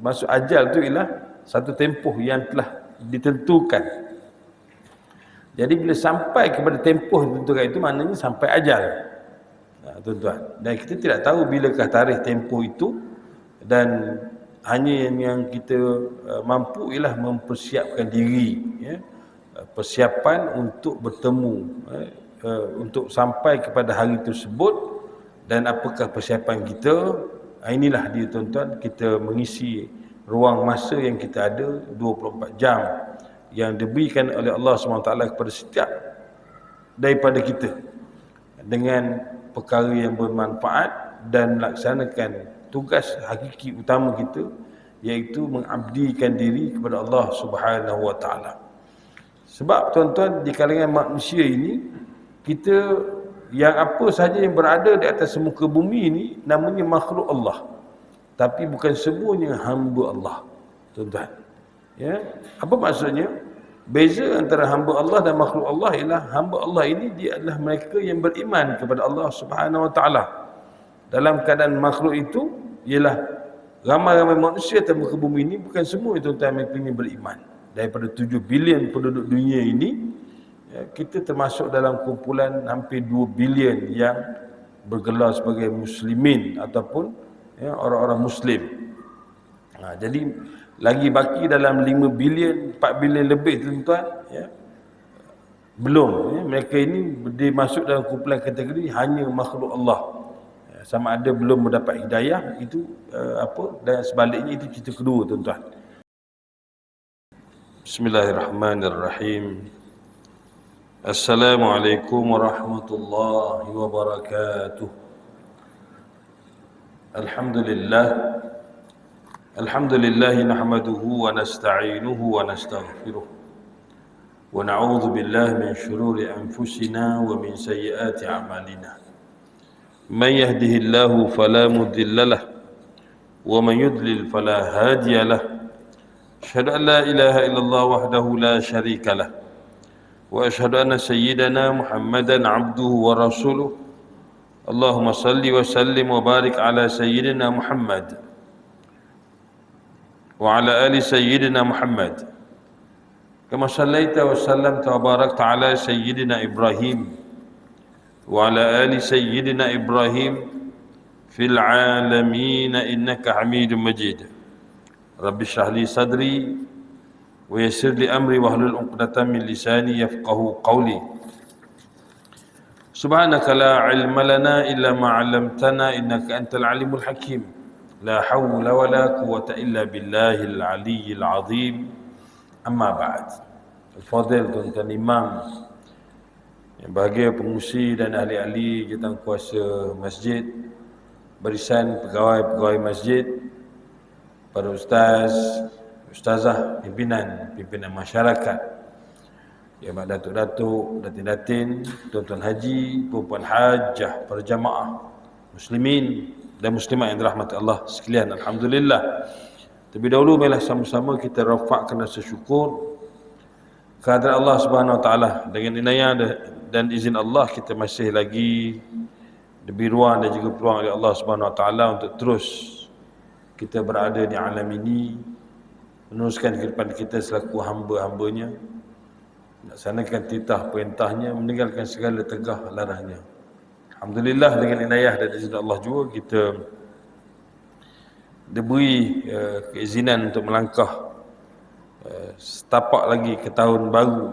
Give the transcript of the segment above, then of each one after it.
Maksud ajal tu ialah satu tempoh yang telah ditentukan. Jadi bila sampai kepada tempoh ditentukan itu, maknanya sampai ajal, tuan-tuan. Dan kita tidak tahu bilakah tarikh tempoh itu, dan hanya yang kita mampu ialah mempersiapkan diri, ya, persiapan untuk bertemu, untuk sampai kepada hari tersebut. Dan apakah persiapan kita? Inilah dia, tuan-tuan, kita mengisi ruang masa yang kita ada 24 jam yang diberikan oleh Allah SWT kepada setiap daripada kita dengan perkara yang bermanfaat dan melaksanakan tugas hakiki utama kita, iaitu mengabdikan diri kepada Allah Subhanahu wa taala. Sebab tuan-tuan, di kalangan manusia ini, kita yang apa sahaja yang berada di atas muka bumi ini namanya makhluk Allah, tapi bukan semuanya hamba Allah, tuan-tuan. Ya, apa maksudnya? Beza antara hamba Allah dan makhluk Allah ialah hamba Allah ini dia adalah mereka yang beriman kepada Allah Subhanahu wa taala. Dalam keadaan makhluk itu ialah ramai-ramai manusia atas muka bumi ini, bukan semua, tuan-tuan, mereka ini beriman. Daripada 7 bilion penduduk dunia ini, ya, kita termasuk dalam kumpulan hampir 2 bilion yang bergelar sebagai muslimin ataupun, ya, orang-orang muslim. Jadi lagi baki dalam 5 bilion, 4 bilion lebih, tuan-tuan, ya, belum, ya, mereka ini dimasuk dalam kumpulan kategori hanya makhluk Allah. Ya, sama ada belum mendapat hidayah itu, dan sebaliknya, itu cerita kedua, tuan-tuan. Bismillahirrahmanirrahim. Assalamualaikum warahmatullahi wabarakatuh. Alhamdulillah nahmaduhu wa nasta'inuhu wa nastaghfiruh wa na'udzu billahi min shururi anfusina wa min sayyiati a'malina. Man yahdihillahu fala mudilla lahu wa man yudlil fala hadiya lahu. Asyhadu an la ilaha illallah wahdahu la syarika lahu wa asyhadu anna sayyidana Muhammadan abduhu wa rasuluh. Allahumma salli wa sallim wa barik ala sayyidina Muhammad wa ala ali sayyidina Muhammad kama sallaita wa sallamta wa barakta ala sayyidina Ibrahim wa ala ali sayyidina Ibrahim fil alamin innaka Hamidum Majid. Rabbi shrah li sadri wa yassir li amri wahlul 'uqdatam min lisani yafqahu qawli. Subhanaka la ilma lana illa ma 'allamtana innaka antal alimul hakim. La hawla wa la quwwata illa billahil aliyyil azim. Amma ba'd. Al-Fadil, tuan-tuan imam yang bahagia, pengurusi dan ahli-ahli jawatankuasa masjid, barisan pegawai-pegawai masjid, para ustaz, ustazah, pimpinan masyarakat, ya, datuk-datuk, datin-datin, tuan-tuan haji, puan-puan hajah, para jamaah muslimin dan muslimat yang dirahmati Allah sekalian. Alhamdulillah. Terlebih dahulu marilah sama-sama kita rafakkan rasa syukur kehadrat Allah Subhanahu wa taala. Dengan inayah dan izin Allah, kita masih lagi diberi ruang dan juga peluang oleh Allah Subhanahu wa taala untuk terus kita berada di alam ini, meneruskan kehidupan kita selaku hamba-hambanya, melaksanakan titah perintahnya, meninggalkan segala tegah larangnya. Alhamdulillah, dengan inayah dan izin Allah juga kita diberi keizinan untuk melangkah setapak lagi ke tahun baru,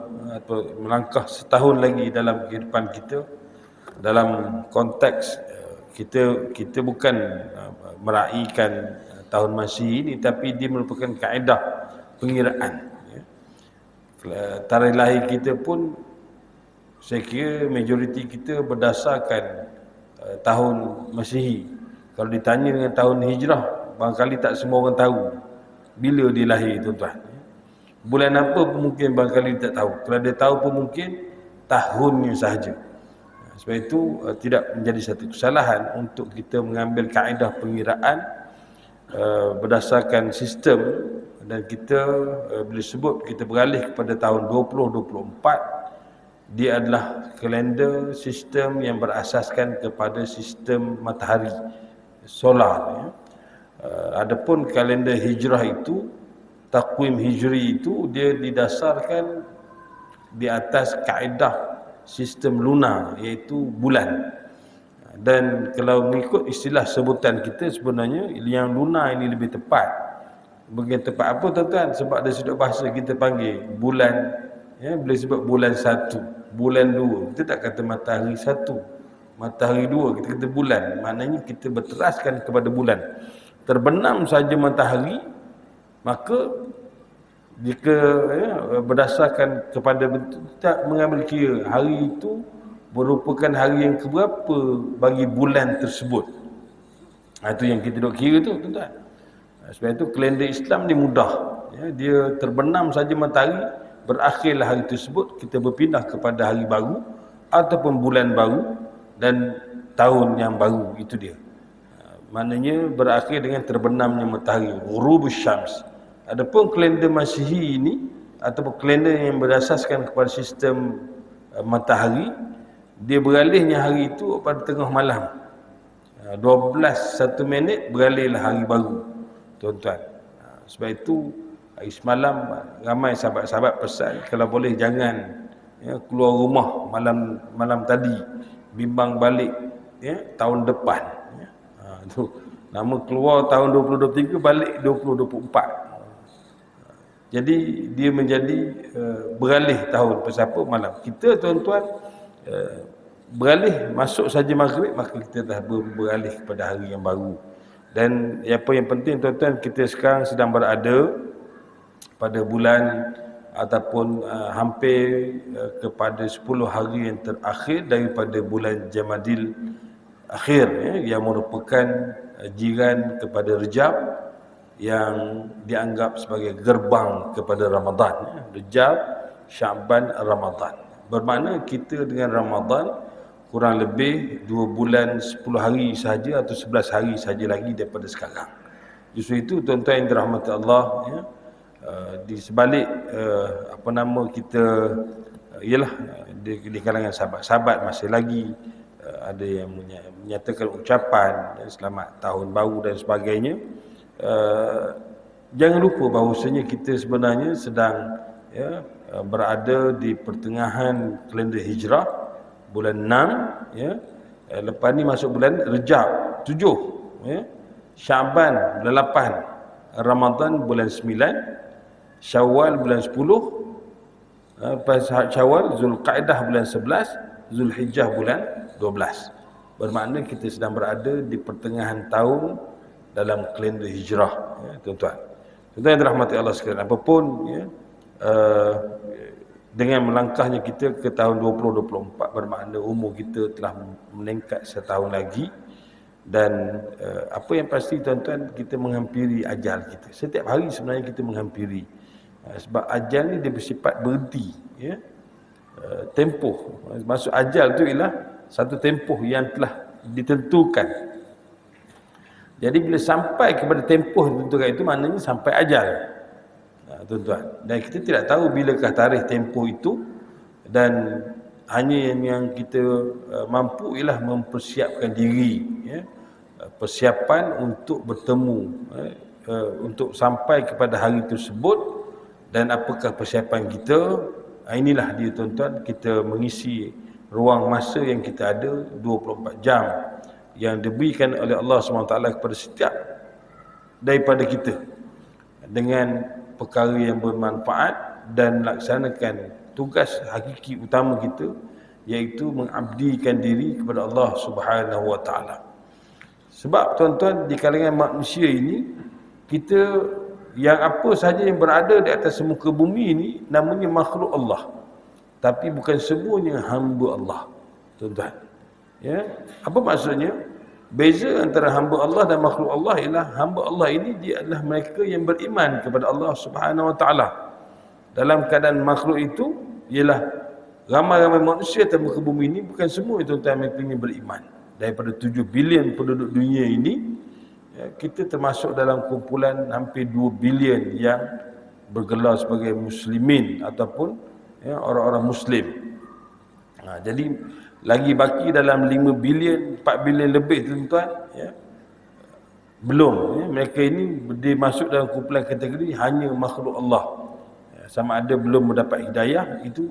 atau melangkah setahun lagi dalam kehidupan kita. Dalam konteks kita bukan meraihkan tahun Masihi ini, tapi dia merupakan kaedah pengiraan. Tarikh lahir kita pun saya kira majoriti kita berdasarkan tahun Masihi. Kalau ditanya dengan tahun Hijrah, barangkali tak semua orang tahu bila dia lahir, tuan-tuan. Bulan apa pun mungkin barangkali tak tahu. Kalau dia tahu pun mungkin tahunnya sahaja. Sebab itu tidak menjadi satu kesalahan untuk kita mengambil kaedah pengiraan berdasarkan sistem, dan kita bila sebut kita beralih kepada tahun 2024, dia adalah kalender sistem yang berasaskan kepada sistem matahari solar, ya. Adapun kalender hijrah itu, takwim hijri itu dia didasarkan di atas kaedah sistem lunar, iaitu bulan. Dan kalau mengikut istilah sebutan kita, sebenarnya yang lunar ini lebih tepat. Begitu tepat apa tuan-tuan? Sebab dari sudut bahasa kita panggil bulan, ya, boleh sebut bulan 1, bulan 2. Kita tak kata matahari 1, matahari 2, kita kata bulan. Maknanya kita berteraskan kepada bulan. Terbenam saja matahari, maka jika berdasarkan kepada bentuk, tak mengambil kira hari itu merupakan hari yang keberapa bagi bulan tersebut. Itu yang kita duk kira tu, tuan-tuan. Sebab itu kalender Islam ni mudah. Ya, dia terbenam saja matahari, berakhirlah hari tersebut, kita berpindah kepada hari baru ataupun bulan baru dan tahun yang baru, itu dia. Maknanya berakhir dengan terbenamnya matahari, ghurubus syams. Adapun kalender Masihi ini ataupun kalender yang berasaskan kepada sistem matahari, dia beralihnya hari itu pada tengah malam. 12:01 beralihlah hari baru, tuan-tuan. Sebab itu hari semalam ramai sahabat-sahabat pesan kalau boleh jangan keluar rumah malam tadi, bimbang balik tahun depan. Tu nama keluar tahun 2023, balik 2024. Jadi dia menjadi beralih tahun. Pasal apa? Malam kita, tuan-tuan, beralih masuk saja maghrib, maka kita dah beralih kepada hari yang baru. Dan apa yang penting, tuan-tuan, kita sekarang sedang berada pada bulan ataupun hampir kepada 10 hari yang terakhir daripada bulan Jamadil akhir, yang merupakan jiran kepada Rejab, yang dianggap sebagai gerbang kepada Ramadan. Rejab, Syaban, Ramadan. Bermakna kita dengan Ramadan kurang lebih 2 bulan 10 hari sahaja atau 11 hari sahaja lagi daripada sekarang. Justru itu, tuan-tuan yang dirahmati Allah, di sebalik kita ialah di kalangan sahabat-sahabat masih lagi ada yang menyatakan ucapan selamat tahun baru dan sebagainya. Jangan lupa bahawasanya kita sebenarnya sedang berada di pertengahan kalender hijrah, bulan 6, lepas ni masuk bulan Rejab 7, Syaban bulan 8, Ramadan bulan 9, Syawal bulan 10, lepas Syawal Zulqa'dah bulan 11, Zulhijjah bulan 12. Bermakna kita sedang berada di pertengahan tahun dalam kalender hijrah, tuan-tuan. Tuan-tuan yang dirahmati Allah sekalian, apapun dengan melangkahnya kita ke tahun 2024, bermakna umur kita telah meningkat setahun lagi. Dan apa yang pasti, tuan-tuan, kita menghampiri ajal kita. Setiap hari sebenarnya kita menghampiri, sebab ajal ni dia bersifat berhenti, tempoh. Maksud ajal tu ialah satu tempoh yang telah ditentukan. Jadi bila sampai kepada tempoh ditentukan itu, maknanya sampai ajal, tuan-tuan. Dan kita tidak tahu bilakah tarikh tempoh itu, dan hanya yang kita mampu ialah mempersiapkan diri, persiapan untuk bertemu, untuk sampai kepada hari tersebut. Dan apakah persiapan kita? Inilah dia, tuan-tuan, kita mengisi ruang masa yang kita ada 24 jam yang diberikan oleh Allah SWT kepada setiap daripada kita dengan perkara yang bermanfaat dan laksanakan tugas hakiki utama kita, iaitu mengabdikan diri kepada Allah Subhanahu Wa Taala. Sebab, tuan-tuan, di kalangan manusia ini, kita yang apa sahaja yang berada di atas muka bumi ini namanya makhluk Allah, tapi bukan semuanya hamba Allah, tuan-tuan. Apa maksudnya? Beza antara hamba Allah dan makhluk Allah ialah hamba Allah ini dia adalah mereka yang beriman kepada Allah Subhanahu Wa Taala. Dalam keadaan makhluk itu ialah ramai-ramai manusia di muka bumi ini, bukan semua, tuan-tuan, mereka ini beriman. Daripada 7 bilion penduduk dunia ini, kita termasuk dalam kumpulan hampir 2 bilion yang bergelar sebagai muslimin ataupun orang-orang muslim. Jadi lagi baki dalam 5 bilion, 4 bilion lebih, tuan-tuan, Belum, mereka ini dimasuk dalam kumpulan kategori hanya makhluk Allah. Sama ada belum mendapat hidayah itu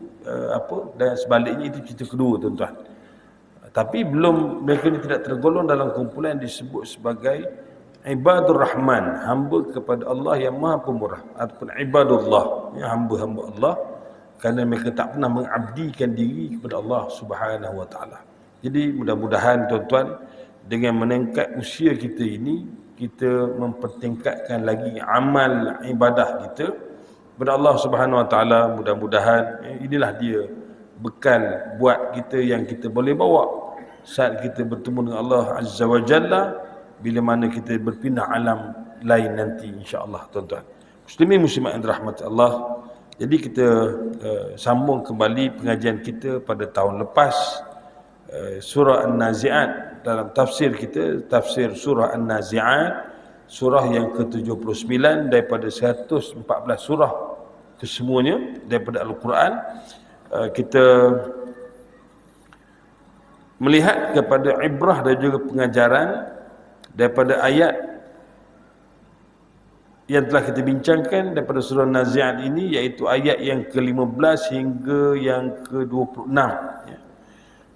dan sebaliknya itu cerita kedua tuan-tuan. Tapi belum, mereka ini tidak tergolong dalam kumpulan yang disebut sebagai ibadur rahman, hamba kepada Allah yang maha pemurah, ataupun ibadullah, hamba-hamba Allah, kerana mereka tak pernah mengabdikan diri kepada Allah Subhanahu wa taala. Jadi mudah-mudahan tuan-tuan, dengan meningkat usia kita ini, kita mempertingkatkan lagi amal ibadah kita kepada Allah Subhanahu wa taala. Mudah-mudahan inilah dia bekal buat kita yang kita boleh bawa saat kita bertemu dengan Allah Azza wa Jalla bila mana kita berpindah alam lain nanti, insya-Allah tuan-tuan. Muslimin muslimat yang dirahmati Allah. Jadi kita sambung kembali pengajian kita pada tahun lepas, surah An-Nazi'at. Dalam tafsir kita, tafsir surah An-Nazi'at, surah yang ke-79 daripada 114 surah kesemuanya daripada Al-Quran. Kita melihat kepada ibrah dan juga pengajaran daripada ayat yang telah kita bincangkan daripada surah Nazi'at ini, iaitu ayat yang ke-15 hingga yang ke-26.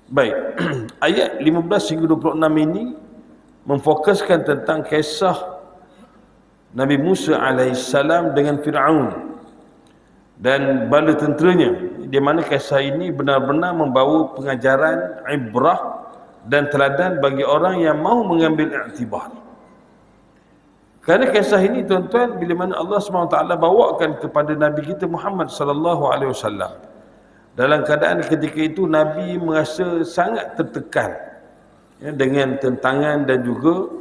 Baik, ayat 15 hingga 26 ini memfokuskan tentang kisah Nabi Musa alaihissalam dengan Fir'aun dan bala tenteranya, di mana kisah ini benar-benar membawa pengajaran, ibrah dan teladan bagi orang yang mahu mengambil iktibar. Kerana kisah ini tuan-tuan, bila mana Allah SWT bawakan kepada Nabi kita Muhammad sallallahu alaihi wasallam, dalam keadaan ketika itu Nabi merasa sangat tertekan dengan tentangan dan juga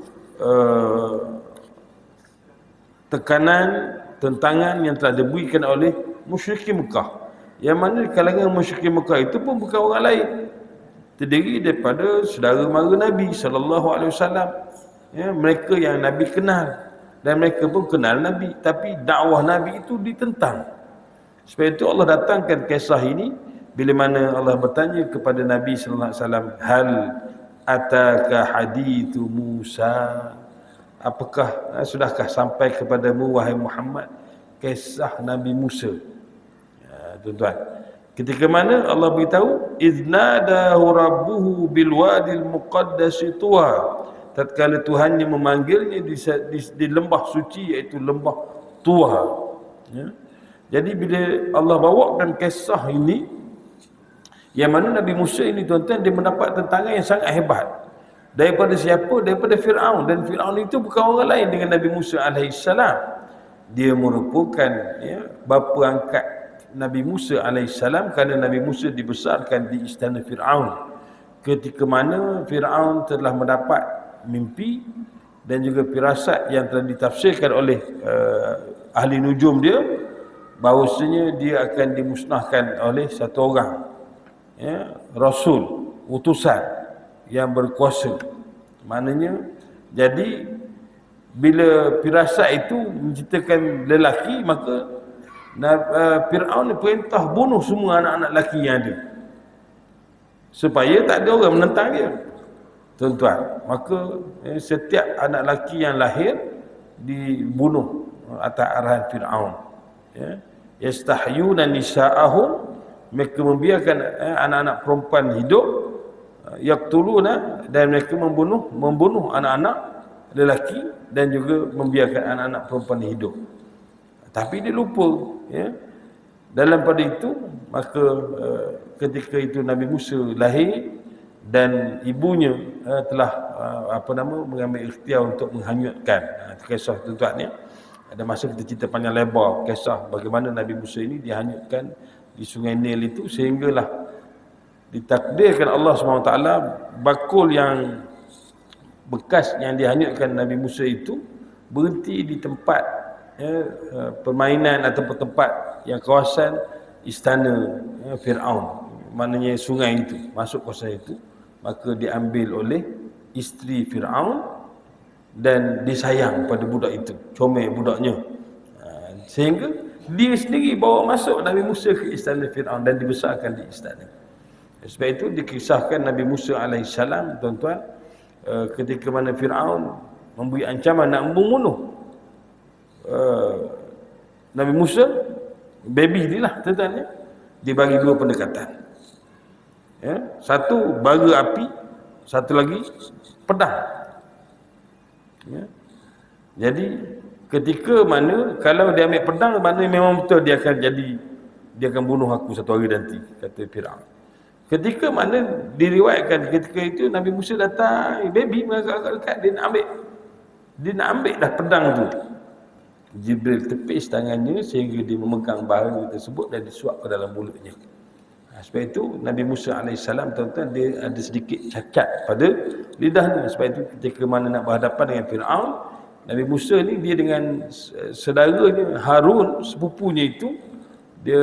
tentangan yang telah diberikan oleh musyrikin Mekah, yang mana kalangan musyrikin Mekah itu pun bukan orang lain, terdiri daripada saudara mara Nabi sallallahu alaihi wasallam. Mereka yang Nabi kenal dan mereka pun kenal Nabi, tapi dakwah Nabi itu ditentang. Sebab itu Allah datangkan kisah ini bila mana Allah bertanya kepada Nabi sallallahu alaihi wasallam, hal ataka hadithu Musa, apakah sudahkah sampai kepadamu wahai Muhammad kisah Nabi Musa? Tuan-tuan, ketika mana Allah beritahu iznadahu rabbuhu bil wadil muqaddas tuwa, tatkala Tuhannya memanggilnya di lembah suci, iaitu lembah Tuha. Jadi bila Allah bawakan kisah ini, yang mana Nabi Musa ini tuan-tuan, dia mendapat tentangan yang sangat hebat daripada siapa? Daripada Fir'aun. Dan Fir'aun itu bukan orang lain dengan Nabi Musa alaihissalam. Dia merupakan bapa angkat Nabi Musa alaihissalam, kerana Nabi Musa dibesarkan di istana Fir'aun. Ketika mana Fir'aun telah mendapat mimpi dan juga firasat yang telah ditafsirkan oleh ahli nujum dia, bahawasanya dia akan dimusnahkan oleh satu orang, rasul, utusan yang berkuasa. Maknanya, jadi bila firasat itu menceritakan lelaki, maka Fir'aun perintah bunuh semua anak-anak lelaki yang ada, supaya tak ada orang menentang dia, tuan-tuan. Maka setiap anak lelaki yang lahir dibunuh atas arahan Fir'aun. Yastahyuna nisa'ahum, mereka membiarkan anak-anak perempuan hidup, yaqtuluna, dan mereka membunuh anak-anak lelaki dan juga membiarkan anak-anak perempuan hidup. Tapi dia lupa, dalam pada itu, maka ketika itu Nabi Musa lahir dan ibunya telah mengambil ikhtiar untuk menghanyutkan. Kisah tuan-tuan, ada masa kita cerita panjang lebar kisah bagaimana Nabi Musa ini dihanyutkan di Sungai Nil itu, sehinggalah ditakdirkan Allah SWT bakul yang bekas yang dihanyutkan Nabi Musa itu berhenti di tempat permainan ataupun tempat yang kawasan istana Fir'aun. Maknanya sungai itu masuk kawasan itu, maka diambil oleh isteri Fir'aun dan disayang pada budak itu, comel budaknya, sehingga dia sendiri bawa masuk Nabi Musa ke istana Fir'aun dan dibesarkan di istana. Sebab itu dikisahkan Nabi Musa alaihissalam, tuan-tuan, ketika mana Fir'aun memberi ancaman nak membunuh Nabi Musa, baby ni lah tuan-tuan ya. Dia bagi dua pendekatan. Ya, satu bara api, satu lagi pedang. Ya. Jadi ketika mana kalau dia ambil pedang, mana memang betul dia akan bunuh aku satu hari nanti, kata Firaun. Ketika mana diriwayatkan ketika itu Nabi Musa datang, baby mengagak dekat, dia nak ambil dah pedang tu. Jibril tepis tangannya sehingga dia memegang bara tersebut dan disuap ke dalam mulutnya. Sebab itu Nabi Musa AS, tuan-tuan, dia ada sedikit cacat pada lidahnya. Sebab itu ketika mana nak berhadapan dengan Firaun, Nabi Musa ni dia dengan saudaranya Harun, sepupunya itu, dia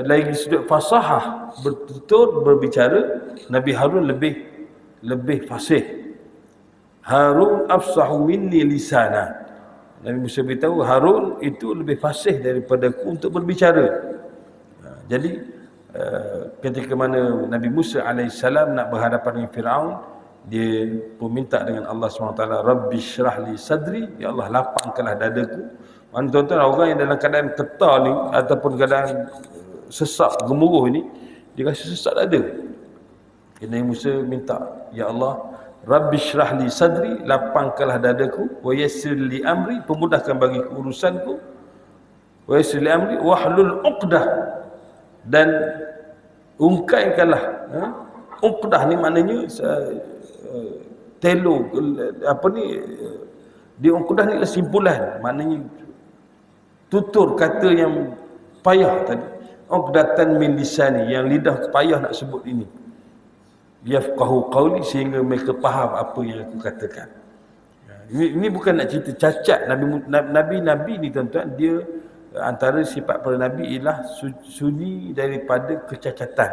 lagi sudut fasahah bertutur berbicara. Nabi Harun lebih fasih. Harun afsahu minni lisana. Nabi Musa beritahu Harun itu lebih fasih daripada aku untuk berbicara. Jadi ketika mana Nabi Musa AS nak berhadapan dengan Firaun, dia pun minta dengan Allah SWT, Rabbi syrah li sadri, ya Allah lapangkanlah dadaku. Mana tuan-tuan, orang yang dalam keadaan ketar ni ataupun keadaan sesak gemuruh ni, dia rasa sesak dada. Nabi Musa minta, ya Allah Rabbi syrah li sadri, lapangkanlah dadaku, wa yassir li amri, pemudahkan bagi urusanku, wa yassir li amri wahlul uqdah, dan ungkaikanlah. Uqdah ni maknanya telo, apa ni, di uqdah ni adalah simpulan, maknanya tutur kata yang payah tadi. Uqdatan min lisani, yang lidah payah nak sebut ini. Yafqahu qawli, sehingga mereka faham apa yang aku katakan. Ini bukan nak cerita cacat. Nabi ni tuan-tuan, dia antara sifat para nabi ialah sunyi daripada kecacatan.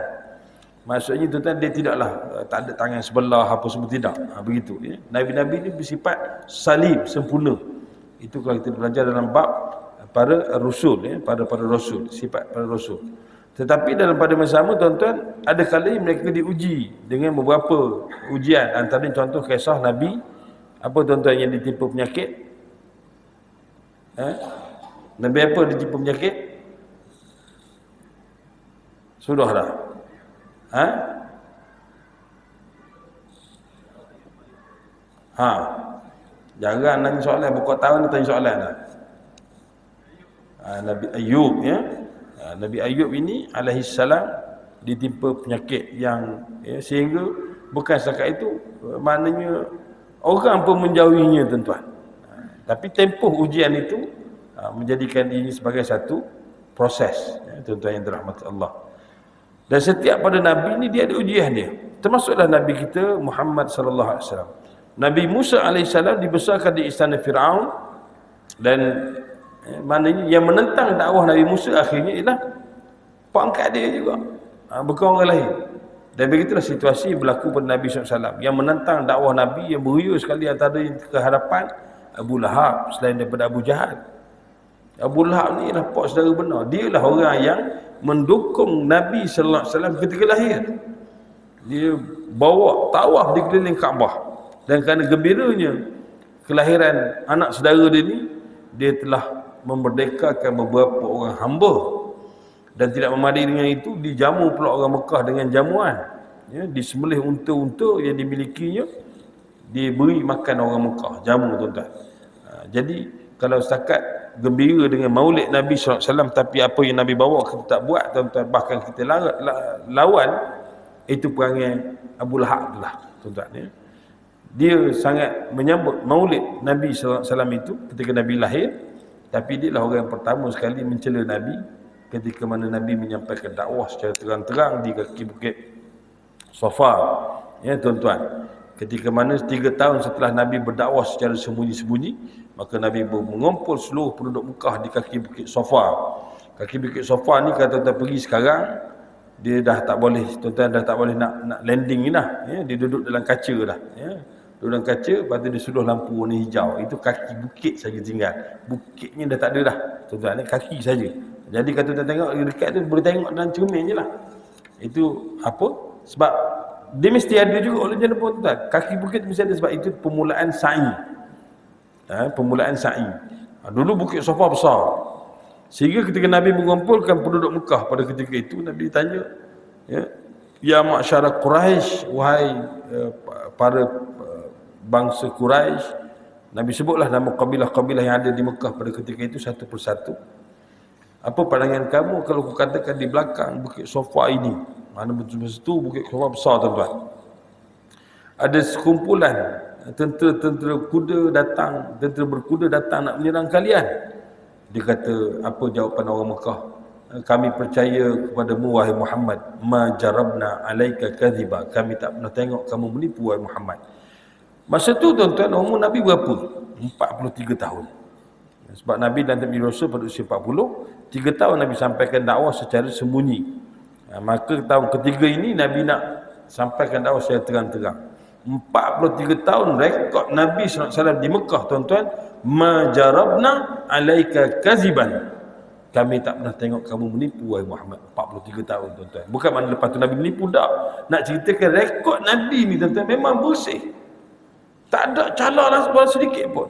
Maksudnya tuan-tuan, dia tidaklah tak ada tangan sebelah apa semua, tidak. Begitu ya. Nabi-nabi ni bersifat salim, sempurna. Itu kalau kita belajar dalam bab para rasul ya, para rasul, sifat para rasul. Tetapi dalam pada masa sama tuan-tuan, ada kalanya mereka diuji dengan beberapa ujian. Antara contoh kisah Nabi apa tuan-tuan yang ditimpa penyakit? Nabi apa ditimpa penyakit? Sudah dah. Jangan nanya soalan, buka tahun tanya soalan dah. Nabi Ayub ya. Nabi Ayub ini alaihissalam ditimpa penyakit yang sehingga bukan setakat itu, maknanya orang pun menjauhinya tuan-tuan. Tapi tempoh ujian itu menjadikan ini sebagai satu proses tuan-tuan yang dirahmati Allah. Dan setiap pada Nabi ini dia ada ujian dia. Termasuklah Nabi kita Muhammad sallallahu alaihi wasallam. Nabi Musa alaihissalam dibesarkan di istana Firaun, dan maknanya yang menentang dakwah Nabi Musa akhirnya ialah pak angkat dia juga, bukan orang lain. Dan begitulah situasi berlaku pada Nabi SAW. Yang menentang dakwah Nabi, yang beria sekali antara kehadapan Abu Lahab selain daripada Abu Jahal. Abu Lahab ni ialah pak saudara benar. Dia lah orang yang mendukung Nabi SAW ketika lahir. Dia bawa tawaf di keliling Kaabah, dan kerana gembiranya kelahiran anak saudara dia ni, dia telah memerdekakan beberapa orang hamba. Dan tidak memadai dengan itu, dijamu pula orang Mekah dengan jamuan ya, disembelih unta-unta yang dimilikinya, diberi makan orang Mekah, jamu tuan-tuan. Jadi kalau setakat gembira dengan maulid Nabi SAW, tapi apa yang Nabi bawa kita tak buat tuan-tuan, bahkan kita lawan, itu perangai Abu Lahab lah tuan-tuan ya. Dia sangat menyambut maulid Nabi SAW itu ketika Nabi lahir, tapi dia lah orang yang pertama sekali mencela Nabi ketika mana Nabi menyampaikan dakwah secara terang-terang di kaki bukit Safa ya tuan-tuan. Ketika mana 3 tahun setelah Nabi berdakwah secara sembunyi-sembunyi, maka Nabi mengumpul seluruh penduduk Mekah di kaki bukit Safa. Kaki bukit Safa ni kalau tuan-tuan pergi sekarang, dia dah tak boleh, tuan-tuan dah tak boleh nak landing ni dah ya. Dia duduk dalam kaca dah ya. Duduk dalam kaca, lepas tu dia suruh lampu warna hijau. Itu kaki bukit saja tinggal, bukitnya dah tak ada dah tuan-tuan, ni kaki saja. Jadi kalau tuan-tuan tengok dekat tu, boleh tengok dalam cermin je lah. Itu apa? Sebab dia mesti ada juga oleh jangan pun tuan. Kaki bukit mesti ada, sebab itu permulaan sa'i. permulaan sa'i. Dulu Bukit Safa besar. Sehingga ketika Nabi mengumpulkan penduduk Mekah pada ketika itu, Nabi ditanya, ya ma'syara Quraisy, wahai para bangsa Quraisy. Nabi sebutlah nama kabilah-kabilah yang ada di Mekah pada ketika itu satu persatu. Apa pandangan kamu kalau aku katakan di belakang Bukit Safa ini, mana betul-betul Bukit Safa besar tuan-tuan, ada sekumpulan tentera berkuda datang nak menyerang kalian. Dia kata, apa jawapan orang Mekah? Kami percaya kepadamu wahai Muhammad, ma jarabna alaika kadhiba. Kami tak pernah tengok kamu menipu wahai Muhammad. Masa tu tuan-tuan, umur Nabi berapa? 43 tahun. Sebab Nabi dan Nabi Rasul pada usia 40, 3 tahun Nabi sampaikan dakwah secara sembunyi. Maka tahun ketiga ini Nabi nak sampaikan dakwah secara terang-terang. 43 tahun rekod Nabi SAW di Mekah tuan-tuan, ma jarabna alaika kaziban. Kami tak pernah tengok kamu menipu wahai Muhammad. 43 tahun tuan-tuan. Bukan mana lepas tu Nabi menipu, tak. Nak ceritakan rekod Nabi ni tuan-tuan memang bersih. Tak ada calar lah sedikit pun.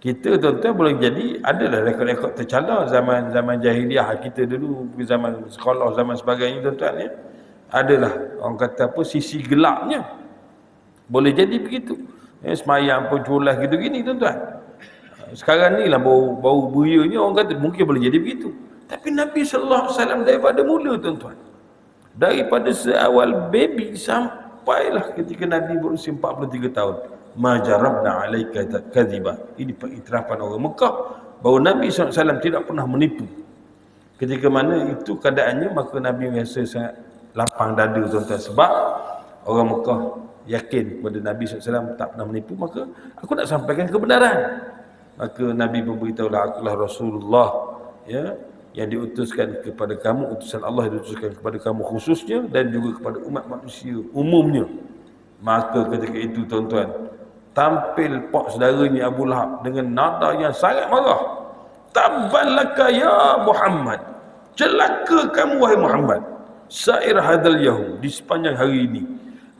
Kita tuan-tuan boleh jadi adalah rekod-rekod tercalar zaman jahiliah kita dulu, zaman sekolah, zaman sebagainya tuan-tuan ya. Adalah orang kata apa, sisi gelapnya. Boleh jadi begitu. Semayang pun culas gitu gini tuan-tuan. Sekarang ni lah bau berianya orang kata mungkin boleh jadi begitu. Tapi Nabi SAW daripada mula tuan-tuan, daripada seawal baby sampailah ketika Nabi berusia 43 tahun, ma jarabna alaika kadhiba. Ini pengiktirafan orang Mekah bahawa Nabi SAW tidak pernah menipu. Ketika mana itu keadaannya, maka Nabi rasa sangat lapang dada tuan-tuan, sebab orang Mekah yakin kepada Nabi SAW tak pernah menipu, maka aku nak sampaikan kebenaran. Maka Nabi memberitahulah, akulah Rasulullah yang diutuskan kepada kamu, utusan Allah diutuskan kepada kamu khususnya dan juga kepada umat manusia umumnya. Maka ketika itu tuan-tuan, tampil pak saudaranya Abu Lahab dengan nada yang sangat marah. Tabbalaka ya Muhammad, celaka kamu wahai Muhammad, sair hadal yahum, di sepanjang hari ini.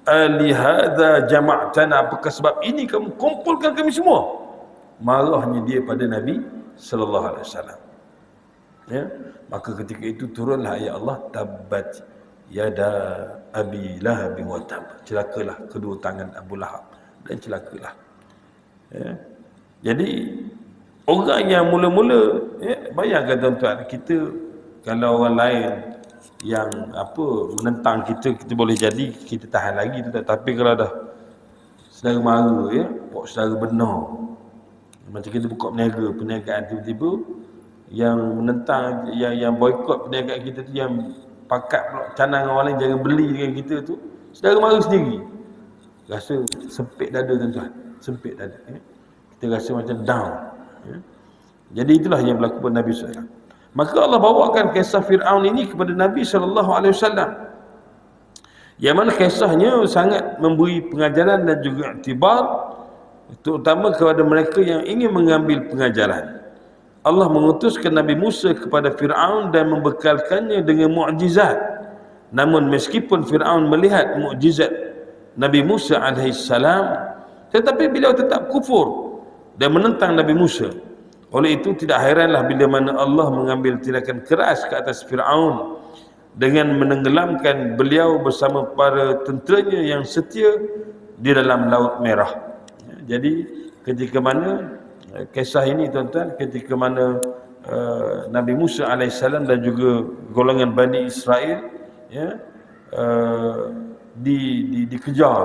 Alihada jama'tana, apakah sebab ini kamu kumpulkan kami semua? Marahnya dia pada Nabi sallallahu alaihi wasallam. Maka ketika itu turunlah ayat Allah, tabbat yada abi lahab wa tab. Celakalah kedua tangan Abu Lahab dan celakalah. Jadi orang yang mula-mula bayangkan tuan-tuan, kita kalau orang lain yang menentang kita boleh jadi kita tahan lagi tu, tapi kalau dah saudara mara saudara benar, macam kita buka perniagaan, tiba-tiba yang menentang, yang boikot perniagaan kita tu, yang pakat pula canang orang lain jangan beli dengan kita tu, saudara mara sendiri, rasa sempit dada tuan-tuan, sempit dada. Kita rasa macam down. Jadi itulah yang berlaku pada Nabi SAW. Maka Allah bawakan kisah Fir'aun ini kepada Nabi SAW, yang mana kisahnya sangat memberi pengajaran dan juga iktibar, terutama kepada mereka yang ingin mengambil pengajaran. Allah mengutuskan Nabi Musa kepada Fir'aun dan membekalkannya dengan mukjizat. Namun meskipun Fir'aun melihat mukjizat Nabi Musa alaihissalam, tetapi beliau tetap kufur dan menentang Nabi Musa. Oleh itu tidak heranlah bila mana Allah mengambil tindakan keras ke atas Fir'aun dengan menenggelamkan beliau bersama para tenteranya yang setia di dalam Laut Merah. Jadi ketika mana kisah ini tuan-tuan, ketika mana Nabi Musa alaihissalam dan juga golongan Bani Israel dikejar,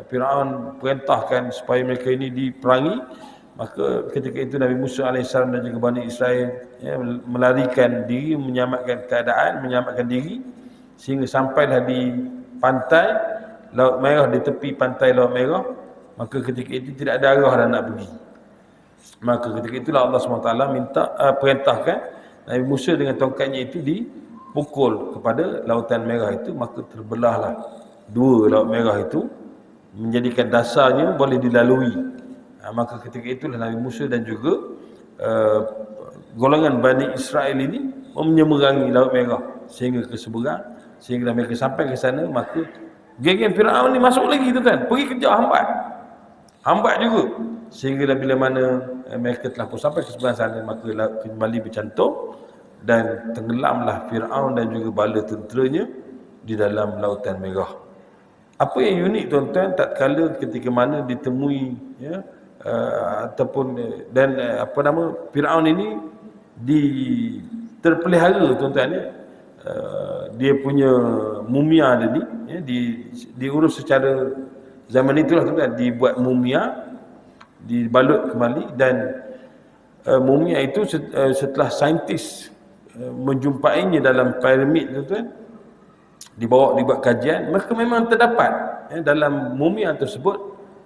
Fir'aun perintahkan supaya mereka ini diperangi. Maka ketika itu Nabi Musa AS dan juga Bani Israel melarikan diri, menyelamatkan keadaan, menyelamatkan diri, sehingga sampailah di pantai Laut Merah, di tepi pantai Laut Merah. Maka ketika itu tidak ada arah dah nak pergi. Maka ketika itulah Allah SWT perintahkan Nabi Musa dengan tongkatnya itu dipukul kepada Lautan Merah itu. Maka terbelahlah dua Laut Merah itu, menjadikan dasarnya boleh dilalui. Maka ketika itulah Nabi Musa dan juga golongan Bani Israel ini menyeberangi Laut Merah sehingga ke seberang, sehingga mereka sampai ke sana. Maka geng-geng Fir'aun ni masuk lagi tu kan, pergi kejar hambat juga. sehingga bila mana mereka telah pun sampai ke seberang sana, maka kembali bercantum dan tenggelamlah Fir'aun dan juga bala tenteranya di dalam Lautan Merah. Apa yang unik tuan-tuan, tatkala ketika mana ditemui ya, ataupun dan Fir'aun ini terpelihara tuan-tuan ya, dia punya mumia dia ni ya, diurus secara zaman itulah tuan-tuan, dibuat mumia, dibalut kembali, dan mumia itu setelah saintis menjumpainya dalam piramid tuan-tuan, dibuat kajian, maka memang terdapat dalam mumia tersebut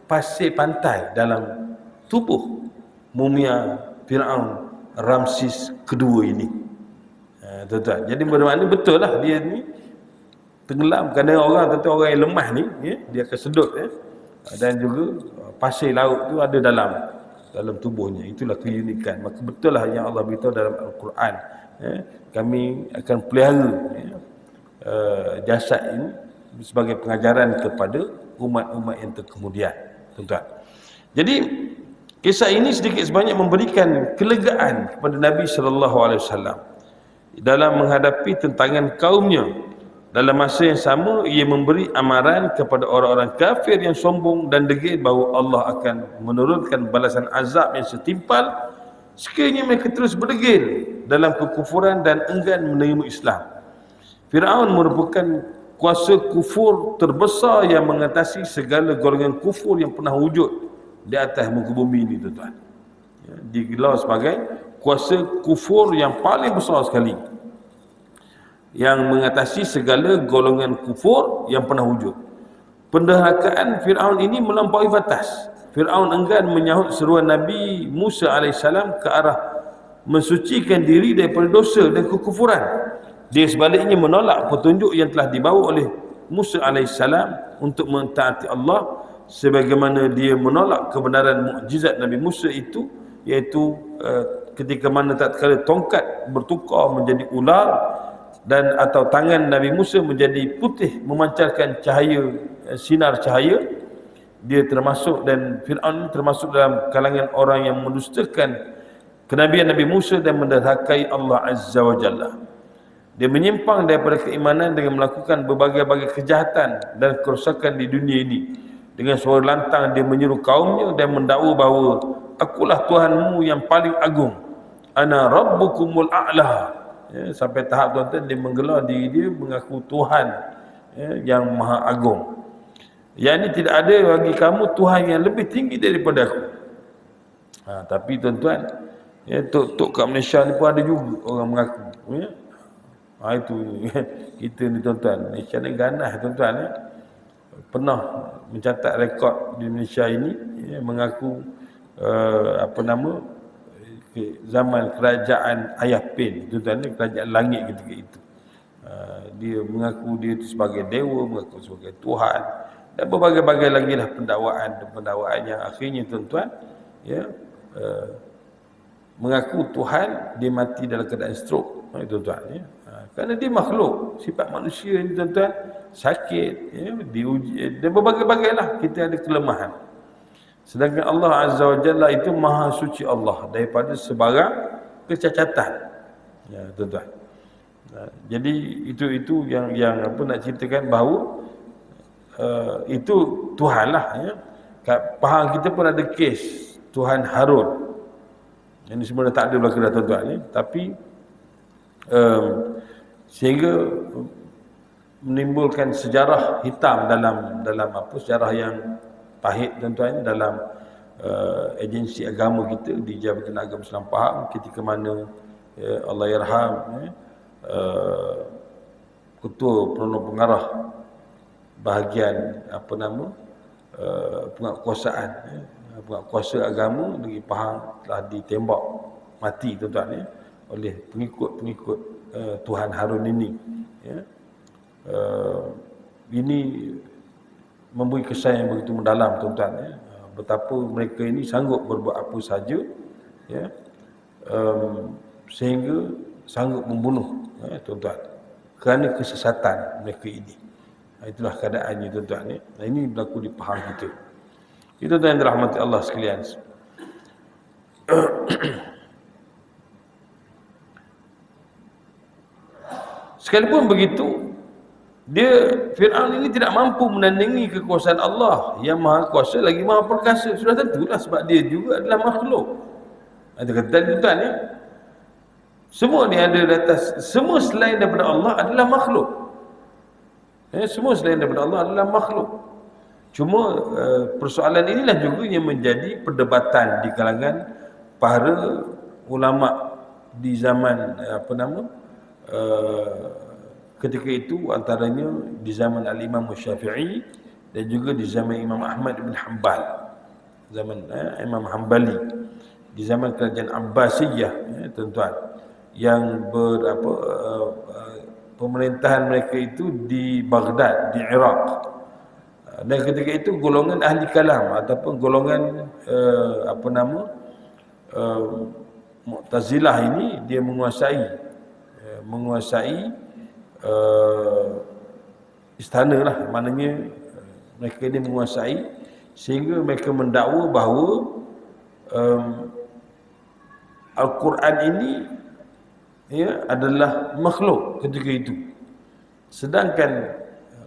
pasir pantai dalam tubuh mumia Fir'aun Ramses kedua ini. Tuan-tuan, jadi bermakna betul lah dia ni tenggelam, kerana orang yang lemah ni ya, dia akan sedut ya, dan juga pasir laut tu ada dalam tubuhnya. Itulah keunikan. Maka betul lah yang Allah beritahu dalam Al-Quran ya, kami akan pelihara ya, jasad ini sebagai pengajaran kepada umat-umat yang terkemudian, tuan-tuan. Jadi kisah ini sedikit sebanyak memberikan kelegaan kepada Nabi sallallahu alaihi wasallam dalam menghadapi tentangan kaumnya. Dalam masa yang sama, ia memberi amaran kepada orang-orang kafir yang sombong dan degil bahawa Allah akan menurunkan balasan azab yang setimpal sekiranya mereka terus berdegil dalam kekufuran dan enggan menerima Islam. Fir'aun merupakan kuasa kufur terbesar yang mengatasi segala golongan kufur yang pernah wujud di atas muka bumi ini, tuan-tuan. Ya, digelar sebagai kuasa kufur yang paling besar sekali, yang mengatasi segala golongan kufur yang pernah wujud. Penderhakaan Fir'aun ini melampaui batas. Fir'aun enggan menyahut seruan Nabi Musa AS ke arah mensucikan diri daripada dosa dan kekufuran. Dia sebaliknya menolak petunjuk yang telah dibawa oleh Musa AS untuk mentaati Allah, sebagaimana dia menolak kebenaran mukjizat Nabi Musa itu, iaitu ketika mana tatkala tongkat bertukar menjadi ular dan atau tangan Nabi Musa menjadi putih memancarkan cahaya, sinar cahaya, dia termasuk, dan Fir'aun termasuk dalam kalangan orang yang mendustakan kenabian Nabi Musa dan menderhakai Allah Azza wa Jalla. Dia menyimpang daripada keimanan dengan melakukan berbagai-bagai kejahatan dan kerosakan di dunia ini. Dengan suara lantang dia menyeru kaumnya dan mendakwa bahawa akulah Tuhanmu yang paling agung, ana rabbukumul a'la. Ya, sampai tahap tuan-tuan dia menggelar diri dia mengaku Tuhan ya, yang maha agung. Yang ini tidak ada bagi kamu Tuhan yang lebih tinggi daripada aku. Tapi tuan-tuan ya, tok kat Malaysia ni pun ada juga orang mengaku ya. Itu kita ni tuan-tuan, Malaysia ni ganas tuan-tuan ya. Pernah mencatat rekod di Malaysia ini ya, mengaku zaman kerajaan Ayah Pin, tuan-tuan, kerajaan langit ketika itu. Dia mengaku dia itu sebagai dewa, mengaku sebagai Tuhan, dan berbagai-bagai lagi lah pendakwaan yang akhirnya tuan-tuan ya, mengaku Tuhan, dia mati dalam keadaan stroke, tuan-tuan ya. Kerana dia makhluk, sifat manusia ni tuan-tuan sakit ya, diuji dan berbagai-bagai lah, kita ada kelemahan. Sedangkan Allah Azza wa Jalla itu maha suci Allah daripada sebarang kecacatan. Ya, tuan-tuan. Jadi itu yang nak ceritakan bahawa itu Tuhan lah ya. Kat Pahang kita pun ada kes Tuhan Harun. Ini sebenarnya tak ada belaka dah tuan-tuan ya. Tapi sehingga menimbulkan sejarah hitam dalam sejarah yang pahit tuan-tuan dalam agensi agama kita di Jabatan Agama Islam Pahang, ketika mana Allah yarham ketua penolong pengarah bahagian penguatkuasaan penguatkuasa agama negeri Pahang telah ditembak mati tuan-tuan ya, oleh pengikut-pengikut Tuhan Harun ini ya. Ini memberi kesan yang begitu mendalam tuan-tuan ya. Betapa mereka ini sanggup berbuat apa saja ya, sehingga sanggup membunuh ya, tuan-tuan, kerana kesesatan mereka ini. Itulah keadaannya tuan-tuan ya. Ini berlaku di Pahang kita. Itu tuan yang dirahmati Allah sekalian. Sekalipun begitu, Fir'aun ini tidak mampu menandingi kekuasaan Allah yang maha kuasa lagi maha perkasa. Sudah tentulah sebab dia juga adalah makhluk. Ada kata tuan ya. Semua ni ada di atas, semua selain daripada Allah adalah makhluk. Semua selain daripada Allah adalah makhluk. Cuma persoalan inilah juga yang menjadi perdebatan di kalangan para ulama di zaman ketika itu, antaranya di zaman Al-Imam Syafi'i dan juga di zaman Imam Ahmad bin Hanbal, zaman Imam Hanbali, di zaman kerajaan Abbasiyah, tuan-tuan, yang pemerintahan mereka itu di Baghdad, di Iraq. Dan ketika itu golongan ahli kalam ataupun golongan Mu'tazilah ini dia menguasai istana lah, maknanya mereka ini menguasai sehingga mereka mendakwa bahawa Al-Quran ini adalah makhluk ketika itu, sedangkan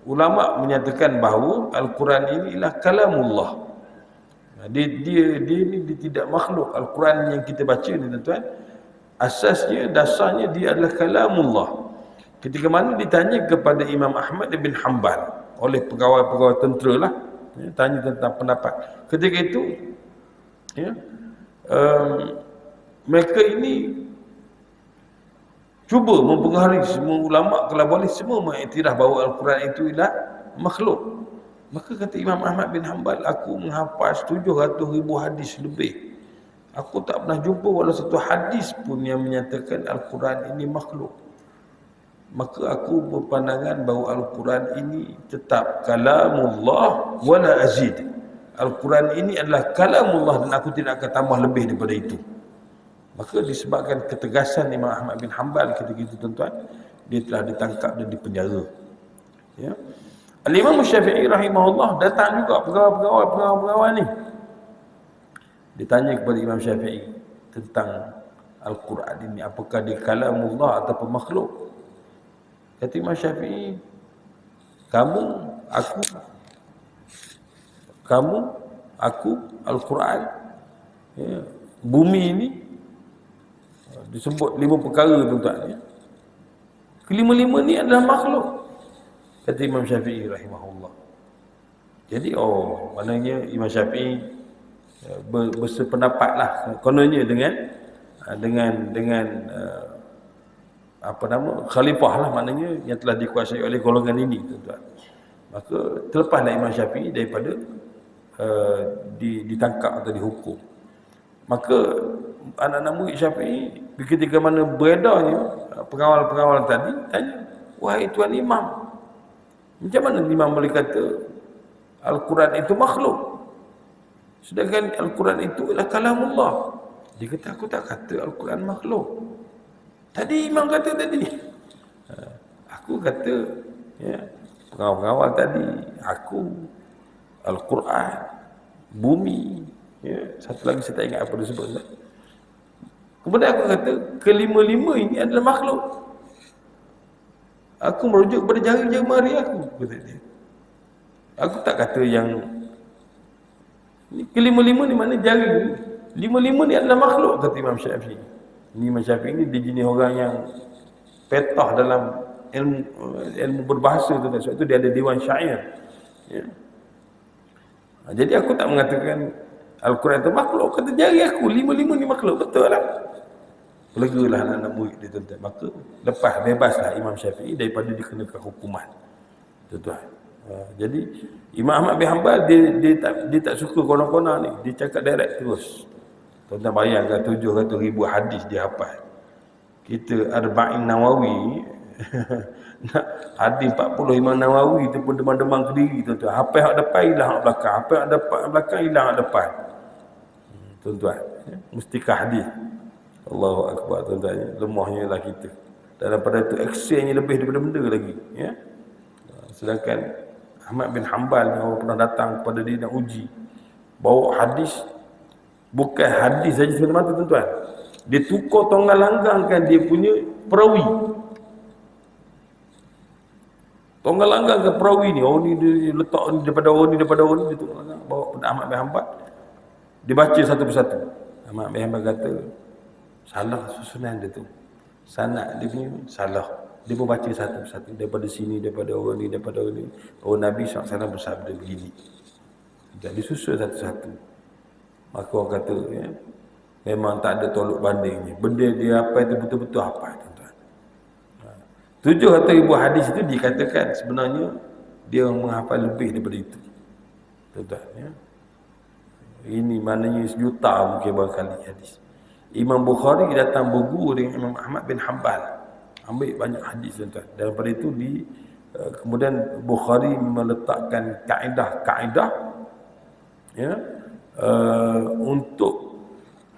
ulama menyatakan bahawa Al-Quran ini ialah kalamullah. Dia tidak makhluk. Al-Quran yang kita baca ni tuan-tuan, asasnya, dasarnya dia adalah kalamullah. Ketika mana ditanya kepada Imam Ahmad bin Hanbal oleh pegawai-pegawai tentera lah, tanya tentang pendapat. Ketika itu mereka ini cuba mempengaruhi semua ulama, kalau boleh semua mengiktiraf bahawa Al-Quran itu ialah makhluk. Maka kata Imam Ahmad bin Hanbal, aku menghafaz 700,000 hadis lebih. Aku tak pernah jumpa walau satu hadis pun yang menyatakan Al-Quran ini makhluk. Maka aku berpandangan bahawa Al-Quran ini tetap kalamullah wala azid. Al-Quran ini adalah kalamullah dan aku tidak akan tambah lebih daripada itu. Maka disebabkan ketegasan Imam Ahmad bin Hanbal ketika itu, tuan-tuan, dia telah ditangkap dan dipenjara. Ya. Al-Imam Syafi'i rahimahullah datang juga pegawai ni. Ditanya kepada Imam Syafi'i tentang Al-Quran ini, apakah dia kalamullah ataupun makhluk? Kata Imam Syafi'i, kamu, aku, Al-Quran, bumi ini, disebut 5 perkara, tuan-tuan. Kelima-lima ni adalah makhluk, kata Imam Syafi'i rahimahullah. Jadi maknanya Imam Syafi'i bersependapatlah kononnya dengan khalifah lah, maknanya yang telah dikuasai oleh golongan ini, tuan-tuan. Maka terlepaslah Imam Syafi'i daripada ditangkap atau dihukum. Maka anak-anak murid Syafi'i ketika mana beredarnya pengawal-pengawal tadi tanya, wahai tuan imam, macam mana imam boleh kata Al-Quran itu makhluk sedangkan Al-Quran itu adalah kalamullah? Dia kata, aku tak kata Al-Quran makhluk. Tadi imam kata tadi. Aku kata, pengawal-pengawal tadi, aku, Al-Quran, bumi, satu lagi saya tak ingat apa dia sebut. Kemudian aku kata, kelima-lima ini adalah makhluk. Aku merujuk kepada jari-jari aku, kata dia. Aku tak kata yang kelima-lima ni mana jari. Lima-lima ni adalah makhluk, kata Imam Syafi'i. Imam Syafi'i ni dia jenis orang yang petah dalam ilmu berbahasa tu, sebab tu dia ada dewan syair. Ya. Jadi aku tak mengatakan Al-Quran itu makhluk, kata jari aku, lima-lima ni makhluk, betul lah. Legalah anak-anak murid dia, tuan-tuan. Maka lepas, bebaslah Imam Syafi'i daripada dikenakan hukuman, tuan-tuan. Jadi Imam Ahmad bin Hanbal dia tak suka konon-konon ni, dia cakap direct terus. Tuan-tuan bayangkan 700,000 hadis dia hafal. Kita Arba'in Nawawi hadis 40 Imam Nawawi tu pun demam-demam ke diri, tuan-tuan. Hafal hak depan hilang hak belakang, hafal hak belakang hilang hak depan. Tuan-tuan, mustikah hadis. Allahu akbar, tuan-tuan. Lemahnya lah kita. Dan daripada itu actionnya lebih daripada benda lagi, ya. Sedangkan Ahmad bin Hanbal ni orang pernah datang kepada dia nak uji, bawa hadis Bukan hadis saja semata-mata tuan-tuan. Dia tukar tonggal langgangkan dia punya perawi. Tonggal langgangkan perawi ni. Oh ni dia letak ni daripada orang ni, daripada orang ni, dia tukar langgang. Bawa pada Ahmad bin Hanbal. Dia baca satu persatu. Ahmad bin Hanbal kata, salah susunan dia tu. Sanad dia punya salah. Dia pun baca satu persatu. Daripada sini, daripada orang ni, daripada orang ni. Oh Nabi SAW bersabda begini. Jadi susun satu-satu. Maka orang kata, ya, memang tak ada tolak bandingnya. Benda dia apa itu betul-betul apa, tuan-tuan. 700,000 hadis itu dikatakan sebenarnya dia menghafal lebih daripada itu. Tuan-tuan, ya. Ini maknanya sejuta mungkin barangkali hadis. Imam Bukhari datang berguru dengan Imam Ahmad bin Hanbal. Ambil banyak hadis, tuan-tuan. Dan daripada itu kemudian Bukhari meletakkan kaedah-kaedah, ya, untuk,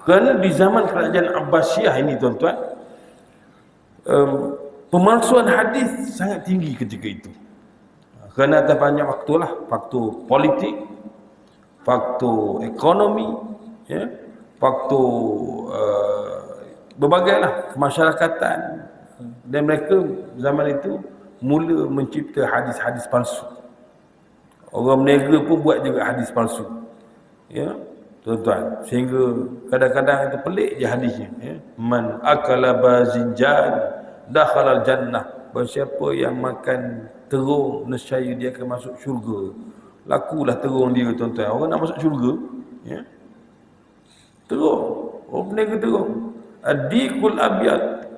kerana di zaman kerajaan Abbasiyah ini, tuan-tuan, pemalsuan hadis sangat tinggi ketika itu. Kerana ada banyak faktor lah, faktor politik, faktor ekonomi, ya, faktor berbagai lah, kemasyarakatan. Dan mereka zaman itu mula mencipta hadis-hadis palsu. Orang menega pun buat juga hadis palsu. Ya, tuan-tuan, sehingga kadang-kadang itu pelik je hadisnya, ya. Man akala bazinjan dakhala al-jannah. Siapa yang makan terung, nescaya dia akan masuk syurga. Lakulah terung dia, tuan-tuan. Orang nak masuk syurga, ya. Terung, orang berniaga terung. Adikul abyad,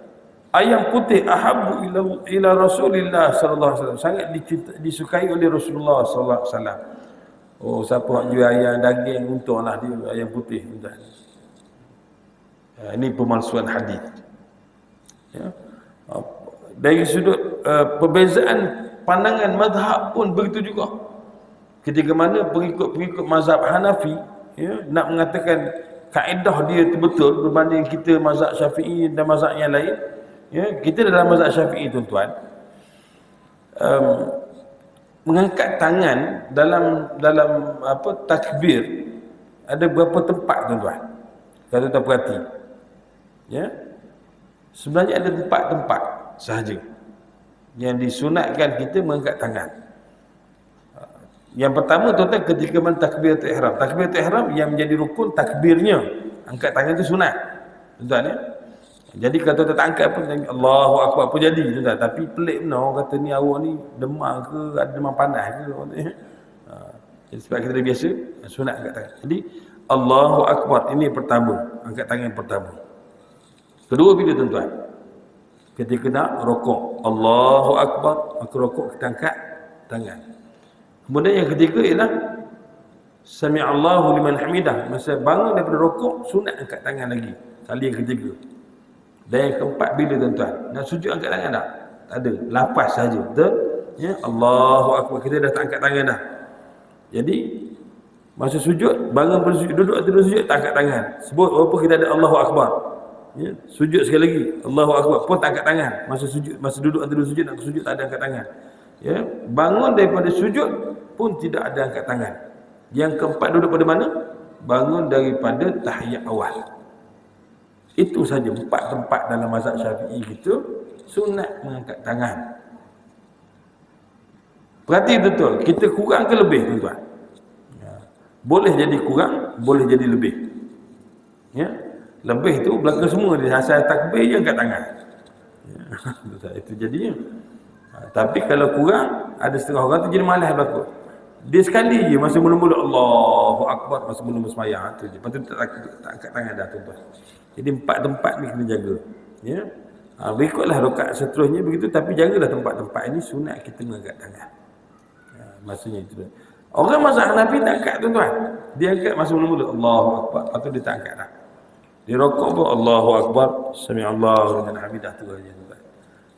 ayam putih, ahabbu ila Rasulillah sallallahu alaihi wasallam, sangat disukai oleh Rasulullah sallallahu alaihi wasallam. Oh, siapa nak jual ayam daging, untunglah dia ayam putih, tuan. Ini pemalsuan hadis. Ya. Dari sudut perbezaan pandangan mazhab pun begitu juga. Ketika mana pengikut-pengikut mazhab Hanafi, ya, nak mengatakan kaedah dia itu betul berbanding kita mazhab Syafi'i dan mazhab yang lain. Ya, kita dalam mazhab Syafi'i, tuan-tuan, mengangkat tangan dalam apa, takbir, ada beberapa tempat, tuan-tuan. Kalau tuan perhati, ya, sebenarnya ada tempat-tempat sahaja yang disunatkan kita mengangkat tangan. Yang pertama, tuan-tuan, ketika mana takbiratul ihram. Takbiratul ihram yang menjadi rukun takbirnya, angkat tangan itu sunat, tuan-tuan, ya. Jadi kalau tuan tak angkat pun Allahu Akbar apa jadi, tuan-tuan. Tapi pelik benar orang kata ni awak ni demam ke, ada demam panas ke, jadi sebab kita dah biasa sunat angkat tangan. Jadi Allahu Akbar ini pertama, angkat tangan pertama. Kedua bila, tuan-tuan, ketika nak rokok, Allahu Akbar, maka rokok kita angkat tangan. Kemudian yang ketiga ialah Sami'allahu liman hamidah, masa bangun daripada rokok sunat angkat tangan lagi kali yang ketiga. Dan yang keempat bila, tuan-tuan, nak sujud angkat tangan tak? Tak ada, lafaz saja. Betul? Ya, Allahu Akbar, kita dah tak angkat tangan dah. Jadi masa sujud, bangun bersujud, duduk atau sujud tak angkat tangan. Sebut apa kita ada Allahu Akbar. Ya, sujud sekali lagi, Allahu Akbar, pun tak angkat tangan. Masa sujud, masa duduk atau sujud, nak sujud tak ada angkat tangan. Ya, bangun daripada sujud pun tidak ada angkat tangan. Yang keempat duduk pada mana? Bangun daripada tahiyat awal. Itu saja 4 tempat dalam mazhab Syafi'i kita sunat mengangkat tangan. Perhati betul, kita kurang ke lebih, tuan-tuan? Ya. Boleh jadi kurang, boleh jadi lebih. Ya. Lebih tu belakang semua dia, asal takbir je angkat tangan. Ya. Itu jadinya. Tapi kalau kurang, ada setengah orang tu jadi malas berlaku. Dia sekali je masa mula-mula Allahu Akbar, masa mula-mula sembahyang tu je. Lepas tu tak angkat tangan dah, tuan-tuan. Jadi 4 tempat ni kena jaga. Ya. Berikutlah rakaat seterusnya begitu, tapi jagalah tempat-tempat ini sunat kita mengangkat tangan. Maksudnya itu. Orang mazhab Hanafi tak angkat, tuan-tuan. Dia angkat masa mula-mula Allahu Akbar, atau dia tak angkat dah. Dia rokok pun Allahu Akbar, Sami'allahu liman hamidah, tu aja, tuan-tuan.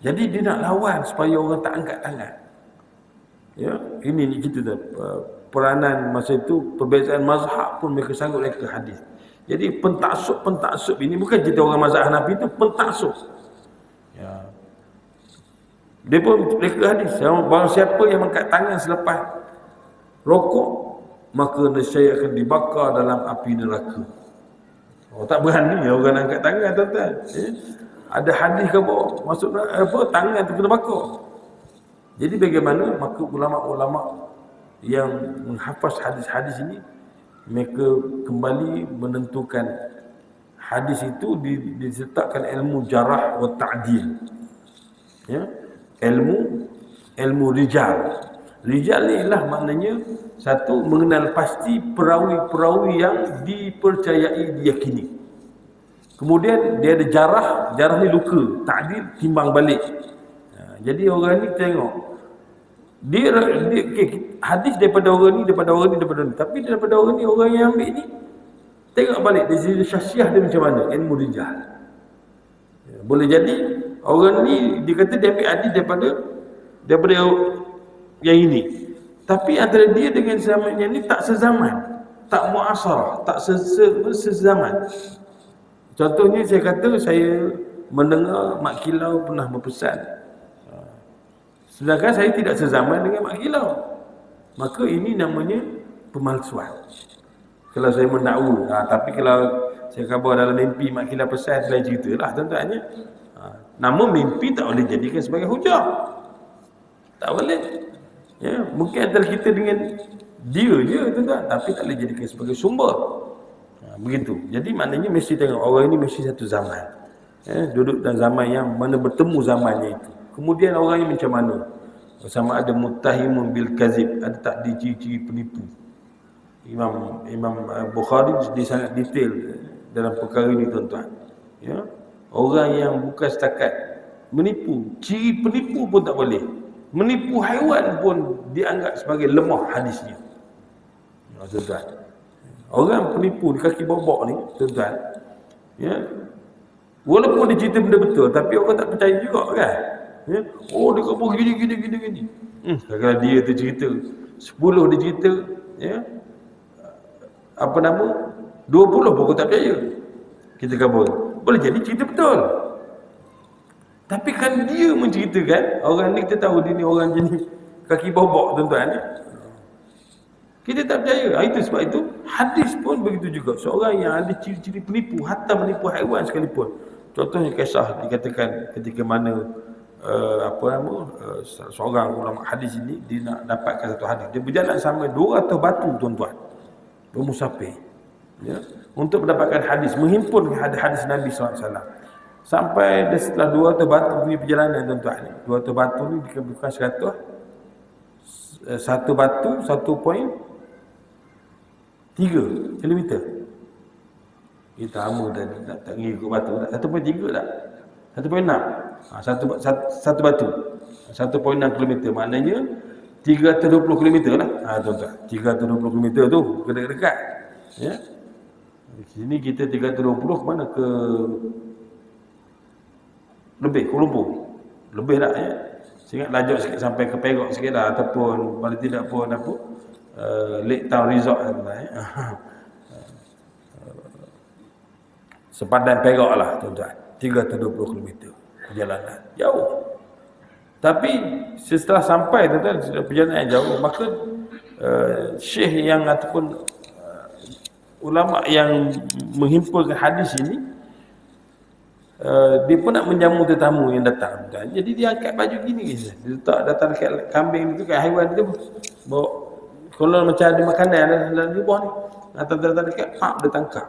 Jadi dia nak lawan supaya orang tak angkat tangan. Ya, ini kita peranan masa itu, perbezaan mazhab pun mereka sanggup reka hadis. Jadi pentaksub ini bukan cerita orang mazhab Hanafi, itu pentaksub. Ya. Dia pun reka hadis. Barang siapa yang mengangkat tangan selepas rokok, maka nescaya akan dibakar dalam api neraka. Oh, tak berani orang angkat tangan tuan-tuan. Ada hadis ke bawah, masuk tangan tu kena bakar. Jadi bagaimana maka ulama-ulama yang menghafaz hadis-hadis ini, mereka kembali menentukan hadis itu disertakan ilmu jarah wa ta'dil. Ya, ilmu rijal. Rijal ni ialah maknanya satu, mengenal pasti perawi-perawi yang dipercayai, diyakini. Kemudian dia ada jarah ni luka, ta'dil timbang balik. Jadi orang ni tengok dia hadis daripada orang ni, tapi daripada orang ni, orang yang ambil ni tengok balik dari sisi syasiah dia macam mana, ilmu rijal. Boleh jadi orang ni dikata dia ambil hadis daripada yang ini, tapi antara dia dengan zaman yang ni tak sezaman, tak muasarah, tak sezaman. Contohnya saya kata saya mendengar Mak Kilau pernah berpesan, sedangkan saya tidak sezaman dengan Mak Kilau, maka ini namanya pemalsuan. Kalau saya mendakwa, tapi kalau saya khabar dalam mimpi Mak Kilau pesan, lain cerita lah tuan-tuannya. Namun mimpi tak boleh jadikan sebagai hujah, tak boleh. Ya, mungkin antara kita dengan dia je tuan-tuan, tapi tak boleh jadikan sebagai sumber. Begitu. Jadi maknanya mesti tengok orang ini mesti satu zaman. Duduk dalam zaman yang mana bertemu zamannya itu. Kemudian orang ini macam mana? Sama ada muttahimun bil kazib, ada tak ciri-ciri penipu. Imam Bukhari dia sangat detail dalam perkara ini tuan-tuan. Ya. Orang yang bukan setakat menipu, ciri penipu pun tak boleh. Menipu haiwan pun dianggap sebagai lemah hadisnya. Tuan-tuan. Orang penipu di kaki bobok ni, tuan-tuan, ya, walaupun dia cerita benda betul, tapi orang tak percaya juga kan. Ya? Oh, dia kata gini. Kalau dia tu cerita 10 dia cerita, ya, 20 pun tak percaya. Kita kabur. Boleh jadi cerita betul. Tapi kan dia menceritakan, orang ni kita tahu dia ni orang jenis kaki bobok tuan-tuan. Kita tak percaya. Itu sebab itu hadis pun begitu juga. Seorang yang ada ciri-ciri penipu, hatta menipu haiwan sekalipun. Contohnya kisah dikatakan ketika mana seorang ulama hadis ini dia nak dapatkan satu hadis. Dia berjalan sampai 200 batu tuan-tuan, bermusafir, ya, untuk mendapatkan hadis, menghimpun hadis Nabi SAW. Sampai setelah 200 batu punya perjalanan tuan-tuan, 200 batu ni bukan 100, satu batu 1.3 kilometer. Kita lama tak ngikut batu tak, 1.3 tak, 1.6. Satu batu 1.6 kilometer, maknanya 320 kilometer lah. Tuan-tuan, 320 kilometer tu dekat-dekat, ya. Sini kita 320 ke mana, ke lebih, Kuala Lumpur lebih tak, ya. Saya ingat lajak sikit sampai ke Perak sikit lah, ataupun paling tidak pun Lake Town Resort ya. Sepadan Perak lah tuan-tuan, 320 km perjalanan jauh. Tapi setelah sampai tuan-tuan, perjalanan jauh, maka syekh yang ataupun ulama yang menghimpunkan hadis ini, dia pun nak menjamu tetamu yang datang tuan. Jadi dia angkat baju gini, dia letak datang dekat kambing itu, kat haiwan itu, bawa, kalau macam ada makanan dalam lubang ni, datang dekat, dia tangkap.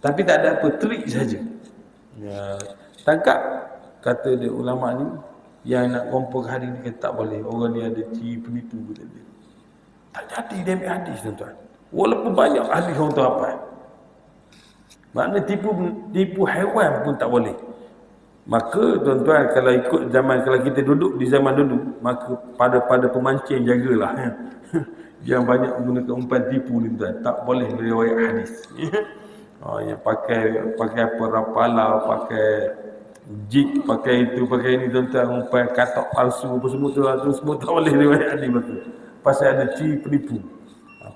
Tapi tak ada apa, trik saja. Ya, tangkap. Kata dia ulama ni yang nak kompor hadis ni, kata tak boleh, orang ni ada ciri penipu, kata dia. Tak jadi dia ambil hadis tuan-tuan. Walaupun banyak hadis orang tu apa. Maknanya tipu haiwan pun tak boleh. Maka tuan-tuan, kalau ikut zaman, kalau kita duduk di zaman dulu, maka pada pemancing jagalah, ya. Yang banyak menggunakan umpan tipu ni tuan, tak boleh meriwayat hadis. Yang pakai apa, rapala, pakai jig, pakai itu, pakai ini tuan-tuan, umpan katak palsu apa semua tu semua tak boleh riwayat hadis betul. Pasal ada ciri penipu.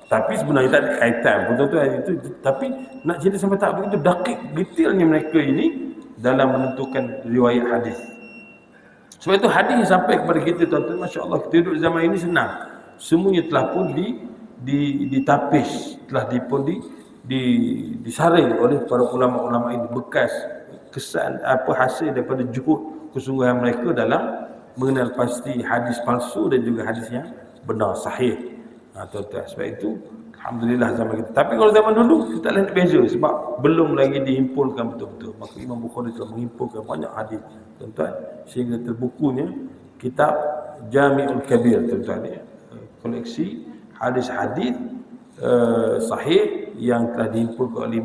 Tapi sebenarnya tak ada kaitan pun tuan-tuan itu. Tapi nak cerita sampai tak begitu dakik detailnya mereka ini dalam menentukan riwayat hadis. Sebab itu hadis yang sampai kepada kita tuan-tuan, masya-Allah, kita duduk zaman ini senang. Semuanya telah pun ditapis, telah disaring oleh para ulama-ulama ini, bekas kesan hasil daripada juhud kesungguhan mereka dalam mengenal pasti hadis palsu dan juga hadis yang benar sahih. Tuan-tuan, sebab itu alhamdulillah zaman kita. Tapi kalau zaman dulu kita lain beza sebab belum lagi dihimpulkan betul-betul. Maka Imam Bukhari telah menghimpunkan banyak hadis, tuan-tuan, sehingga terbukunya kitab Jami'ul Kabir, tuan-tuan, koleksi hadis-hadis sahih yang telah dihimpulkan oleh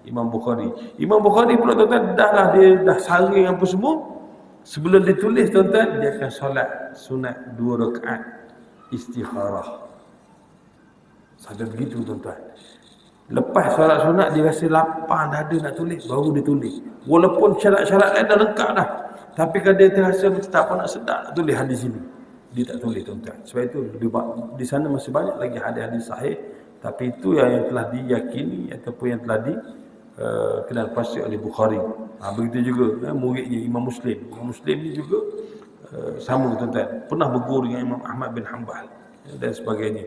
Imam Bukhari. Imam Bukhari pula, tuan-tuan, dia dah saring apa semua. Sebelum ditulis, tuan-tuan, dia akan solat sunat 2 rakaat istikharah. Sampai begitu, tuan-tuan. Lepas solat sunat dia rasa lapang dah ada nak tulis, baru dia tulis. Walaupun syarat-syarat lain dah lengkap dah, tapi kalau dia terasa macam tak apa nak sedap nak tulis hadis ini, dia tak tulis, tuan-tuan. Sebab itu di sana masih banyak lagi hadis-hadis sahih, tapi itu yang telah diyakini ataupun yang telah kenal pasti oleh Bukhari. Begitu juga muridnya Imam Muslim. Imam Muslim ni juga sama, tuan-tuan, pernah berguru dengan Imam Ahmad bin Hanbal dan sebagainya.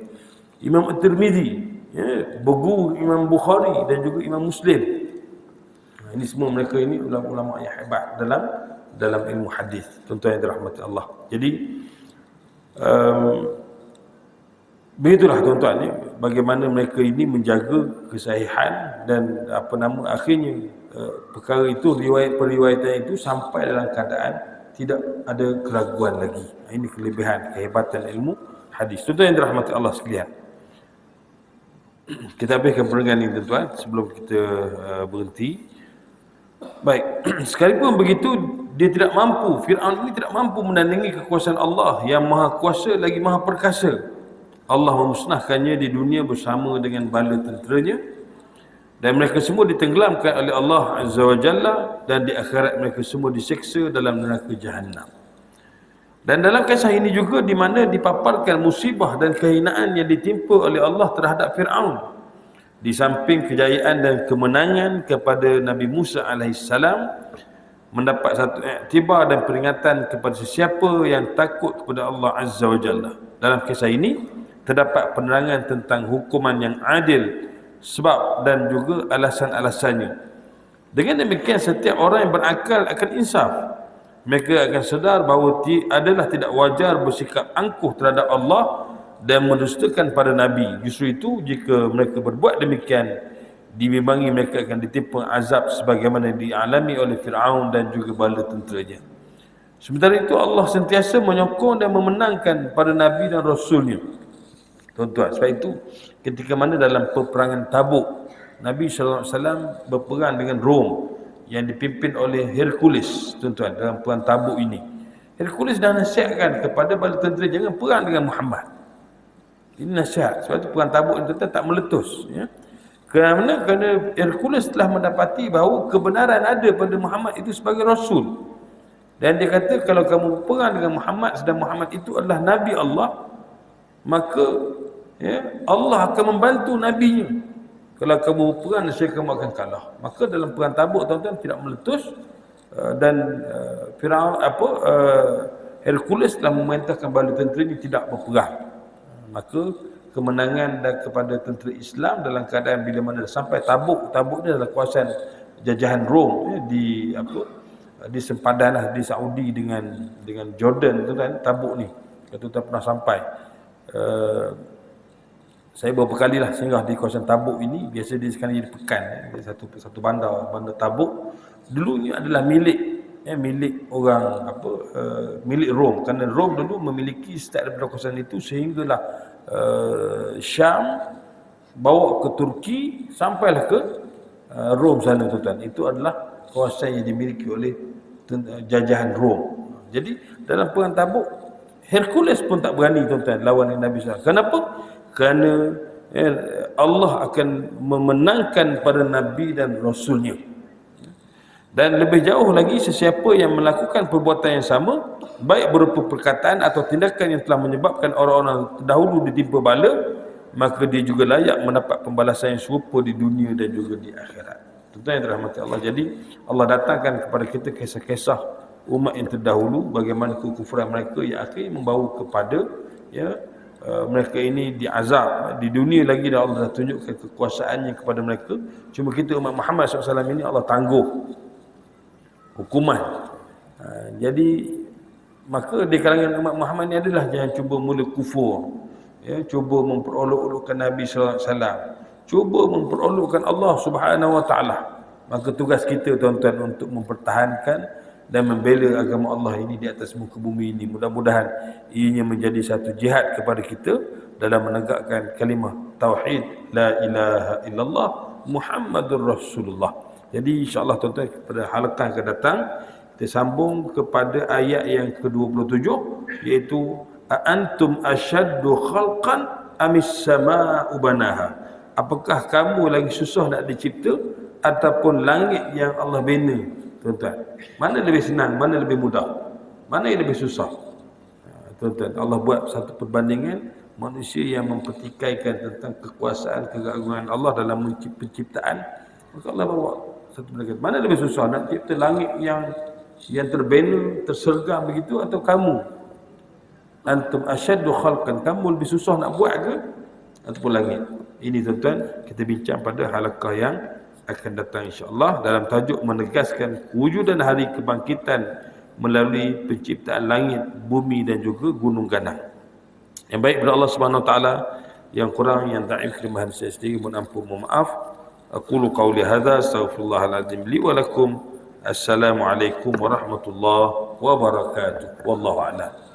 Imam At-Tirmidzi berguru Imam Bukhari dan juga Imam Muslim. Ini semua mereka ini ulama-ulama yang hebat dalam ilmu hadis, tuan-tuan yang dirahmati Allah. Jadi begitulah, tuan-tuan, bagaimana mereka ini menjaga kesahihan dan akhirnya perkara itu, periwayatan itu sampai dalam keadaan tidak ada keraguan lagi. Ini kelebihan, kehebatan ilmu hadis. Tuan-tuan yang dirahmati Allah sekalian, kita habiskan perenggan ini, tuan-tuan, sebelum kita berhenti. Baik, sekalipun begitu dia tidak mampu, Fir'aun ini tidak mampu menandingi kekuasaan Allah yang maha kuasa lagi maha perkasa. Allah memusnahkannya di dunia bersama dengan bala tenteranya, dan mereka semua ditenggelamkan oleh Allah Azza wa Jalla, dan di akhirat mereka semua diseksa dalam neraka Jahannam. Dan dalam kisah ini juga di mana dipaparkan musibah dan kehinaan yang ditimpa oleh Allah terhadap Fir'aun. Di samping kejayaan dan kemenangan kepada Nabi Musa AS, mendapat satu iktibar dan peringatan kepada sesiapa yang takut kepada Allah Azza wa Jalla. Dalam kisah ini terdapat penerangan tentang hukuman yang adil, sebab dan juga alasan-alasannya. Dengan demikian setiap orang yang berakal akan insaf. Mereka akan sedar bahawa adalah tidak wajar bersikap angkuh terhadap Allah dan mendustakan pada Nabi. Justru itu, jika mereka berbuat demikian, dibimbangi mereka akan ditimpa azab sebagaimana dialami oleh Fir'aun dan juga bala tenteranya. Sementara itu, Allah sentiasa menyokong dan memenangkan pada Nabi dan Rasulnya. Tuan-tuan, sebab itu ketika mana dalam peperangan Tabuk, Nabi SAW berperang dengan Rom yang dipimpin oleh Hercules, tuan-tuan, dalam perang Tabuk ini. Hercules dah nasihatkan kepada bala tentera jangan perang dengan Muhammad. Ini nasihat. Sebab itu perang Tabuk ini, tuan-tuan, tak meletus, ya. Kerana Hercules telah mendapati bahawa kebenaran ada pada Muhammad itu sebagai Rasul. Dan dia kata kalau kamu perang dengan Muhammad sedang Muhammad itu adalah Nabi Allah, maka Allah akan membantu Nabi-Nya. Kalau kamu perang, nescaya kamu akan kalah. Maka dalam perang Tabuk, tuan-tuan, tidak meletus, dan Hercules telah memerintahkan bala tentera ini tidak berperang. Maka kemenangan dan kepada tentera Islam dalam keadaan bila mana sampai Tabuk. Tabuk ni adalah kawasan jajahan Rom, di sempadan di Saudi dengan Jordan, tuan-tuan. Tabuk ni, tuan-tuan pernah sampai. Saya beberapa kali lah singgah di kawasan Tabuk ini. Biasa dia sekarang jadi pekan, satu bandar Tabuk. Dulunya adalah milik orang milik Rom, kerana Rom dulu memiliki setiap daripada kawasan itu, sehinggalah Syam bawa ke Turki sampailah ke Rom sana, tuan-tuan. Itu adalah kawasan yang dimiliki oleh jajahan Rom. Jadi dalam perang Tabuk, Hercules pun tak berani, tuan-tuan, lawan Nabi SAW. Kenapa? Kerana Allah akan memenangkan pada Nabi dan Rasulnya. Dan lebih jauh lagi, sesiapa yang melakukan perbuatan yang sama, baik berupa perkataan atau tindakan yang telah menyebabkan orang-orang terdahulu ditimpa bala, maka dia juga layak mendapat pembalasan yang serupa di dunia dan juga di akhirat. Tuan-tuan yang dirahmati Allah. Jadi Allah datangkan kepada kita kisah-kisah umat yang terdahulu, bagaimana kekufuran mereka yang akhirnya membawa kepada mereka ini diazab di dunia lagi, dan Allah dah tunjukkan kekuasaannya kepada mereka. Cuma kita umat Muhammad SAW ini Allah tangguh hukuman. Jadi maka di kalangan umat Muhammad ni adalah jangan cuba mula kufur, ya, cuba memperolok-olokkan Nabi sallallahu alaihi wasallam, cuba memperolokkan Allah Subhanahu wa taala. Maka tugas kita tuan-tuan untuk mempertahankan dan membela agama Allah ini di atas muka bumi ini. Mudah-mudahan ianya menjadi satu jihad kepada kita dalam menegakkan kalimah tauhid la ilaha illallah Muhammadur Rasulullah. Jadi insya-Allah tuan-tuan pada halaqah akan datang kita sambung kepada ayat yang ke-27, iaitu antum asyaddu khalqan amis samaa'u banaha. Apakah kamu lagi susah nak dicipta ataupun langit yang Allah bina? Tuan-tuan, mana lebih senang, mana lebih mudah, mana yang lebih susah? Tuan-tuan, Allah buat satu perbandingan manusia yang mempertikaikan tentang kekuasaan, keagungan Allah dalam penciptaan. Maka Allah bawa satu perbandingan, mana lebih susah nak cipta langit yang terbina, tersergam begitu, atau kamu? Antum asyaddu khalqan, kamu lebih susah nak buat ke ataupun langit? Ini tuan-tuan kita bincang pada halaqah yang akan datang insya-Allah dalam tajuk menegaskan kewujudan hari kebangkitan melalui penciptaan langit, bumi dan juga gunung ganang. Yang baik pada Allah Subhanahu wa taala, yang kurang, yang dhaif kelimahan saya sendiri, mohon ampun, mohon maaf. Aqulu qawli hadza astaghfirullahal azim li wa lakum. Assalamualaikum warahmatullahi wabarakatuh. Wallahu a'lam.